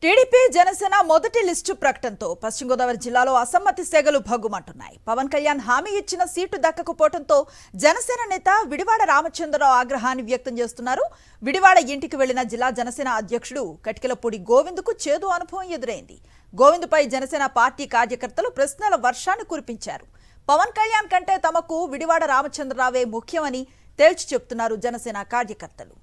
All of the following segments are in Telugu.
టీడీపీ జనసేన మొదటి లిస్టు ప్రకటనతో పశ్చిమ గోదావరి జిల్లాలో అసమ్మతి సెగలు భగ్గుమంటున్నాయి. పవన్ కళ్యాణ్ హామీ ఇచ్చిన సీటు దక్కకపోవడంతో జనసేన నేత విడివాడ రామచంద్రరావు ఆగ్రహాన్ని వ్యక్తం చేస్తున్నారు. విడివాడ ఇంటికి వెళ్లిన జిల్లా జనసేన అధ్యక్షుడు కటికలపూడి గోవింద్కు చేదు అనుభవం ఎదురైంది. గోవింద్పై జనసేన పార్టీ కార్యకర్తలు ప్రశ్నల వర్షాన్ని కురిపించారు. పవన్ కళ్యాణ్ కంటే తమకు విడివాడ రామచంద్రరావే ముఖ్యమని తేల్చి చెప్తున్నారు జనసేన కార్యకర్తలు.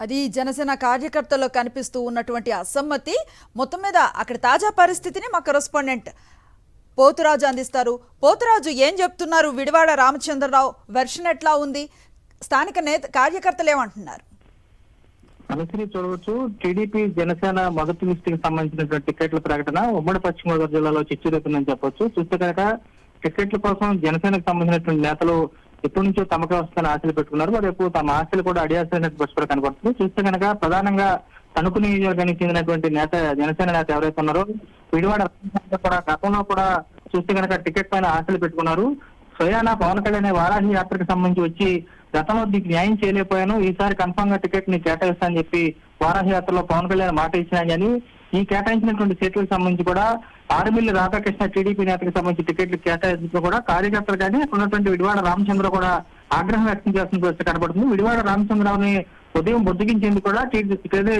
అది జనసేన కార్యకర్తల్లో కనిపిస్తూ ఉన్నటువంటి అసమ్మతి. మొత్తం మీద అక్కడ తాజా పరిస్థితిని మా కరెస్పాండెంట్ పోతురాజు అందిస్తారు. పోతురాజు, ఏం చెప్తున్నారు? విడివాడ రామచంద్రరావు వెర్షన్ ఎట్లా ఉంది? స్థానిక కార్యకర్తలు ఏమంటున్నారు? అనుసరి చూడవచ్చు, టీడీపీ జనసేన మొదటి లిస్టుకి సంబంధించినటువంటి టికెట్ల ప్రకటన ఉమ్మడి పశ్చిమ గోదావరి జిల్లాలో చిచ్చురేతుందని చెప్పొచ్చు. చూస్తే కనుక టికెట్ల కోసం జనసేనకు సంబంధించినటువంటి నేతలు ఎప్పటి నుంచో తమకే వస్తాయని ఆశలు పెట్టుకున్నారు. మరి ఎప్పుడు తమ ఆశలు కూడా అడియాల్సినట్టు పరిస్థితి కనబడుతుంది. చూస్తే కనుక ప్రధానంగా తణుకు నియోజకవర్గానికి చెందినటువంటి నేత, జనసేన నేత ఎవరైతే ఉన్నారో విడివాడ కూడా గతంలో కూడా చూస్తే కనుక టికెట్ పైన ఆశలు పెట్టుకున్నారు. స్వయానా పవన్ కళ్యాణ్ వారాహి యాత్రకు సంబంధించి వచ్చి గతంలో దీనికి న్యాయం చేయలేకపోయాను, ఈసారి కన్ఫర్మ్ గా టికెట్ ని కేటాయిస్తానని చెప్పి వారాహి యాత్రలో పవన్ కళ్యాణ్ మాట ఇచ్చినాయని, ఈ కేటాయించినటువంటి సీట్లకు సంబంధించి కూడా ఆరుమిల్లి రాధాకృష్ణ టీడీపీ నేతకు సంబంధించి టికెట్లు కేటాయించడం కూడా కార్యకర్తలు కానీ ఉన్నటువంటి విడివాడ రామచంద్ర కూడా ఆగ్రహం వ్యక్తం చేస్తున్న పరిస్థితి కనబడుతుంది. విడివాడ రామచంద్రరావుని ఉదయం బొద్దుగించేందుకు కూడా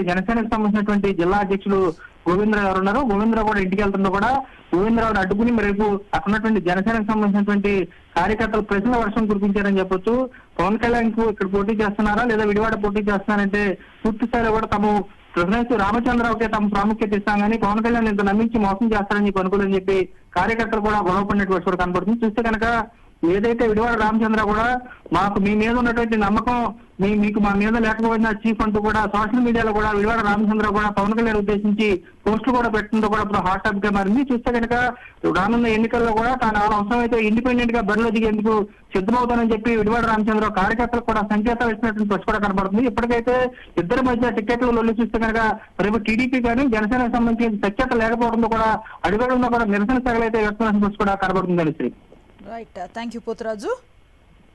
జనసేనకు సంబంధించినటువంటి జిల్లా అధ్యక్షులు గోవిందరావు ఎవరున్నారు, గోవిందరావు కూడా ఇంటికి వెళ్తుందో కూడా గోవిందరావుని అడ్డుకుని రేపు అక్కడ ఉన్నటువంటి జనసేనకు సంబంధించినటువంటి కార్యకర్తలు ప్రశ్నల వర్షం కురిపించారని చెప్పొచ్చు. పవన్ కళ్యాణ్ కు ఇక్కడ పోటీ చేస్తున్నారా లేదా విడివాడ పోటీ చేస్తున్నారంటే పూర్తి స్థాయిలో కూడా తాము ప్రెసిడెంట్ రామచంద్రరావుకే తమ ప్రాముఖ్యత ఇస్తాం కానీ పవన్ కళ్యాణ్ ఇంత నమ్మించి మోసం చేస్తారని చెప్పి అనుకోలేని చెప్పి కార్యకర్తలు కూడా గొడవ పడినటువంటి కనబడుతుంది. చూస్తే కనుక ఏదైతే విడివాడ రామచంద్ర కూడా మాకు మీ మీద ఉన్నటువంటి నమ్మకం మీకు మా మీద లేకపోయినా చీఫ్ అంటూ కూడా సోషల్ మీడియాలో కూడా విడివాడ రామచంద్ర కూడా పవన్ కళ్యాణ్ ఉద్దేశించి పోస్టులు కూడా పెట్టడంతో కూడా ఇప్పుడు హాట్ టాపిక్ గా మారింది. చూస్తే కనుక రానున్న ఎన్నికల్లో కూడా తాను అవసరమైతే ఇండిపెండెంట్ గా బరిలో దిగేందుకు సిద్ధమవుతానని చెప్పి విడివాడ రామచంద్ర కార్యకర్తలకు కూడా సంకేతాలు ఇచ్చినటువంటి పరిస్థితి కూడా కనబడుతుంది. ఇప్పటికైతే ఇద్దరి మధ్య టికెట్లు లొల్లి చూస్తే కనుక రేపు టీడీపీ కానీ జనసేనకు సంబంధించి సఖ్యత లేకపోవడంతో కూడా అడుగులో కూడా నిరసన సగలైతే వ్యక్తం పరిస్థితి కూడా కనబడుతుంది. Right, thank you Poturaju.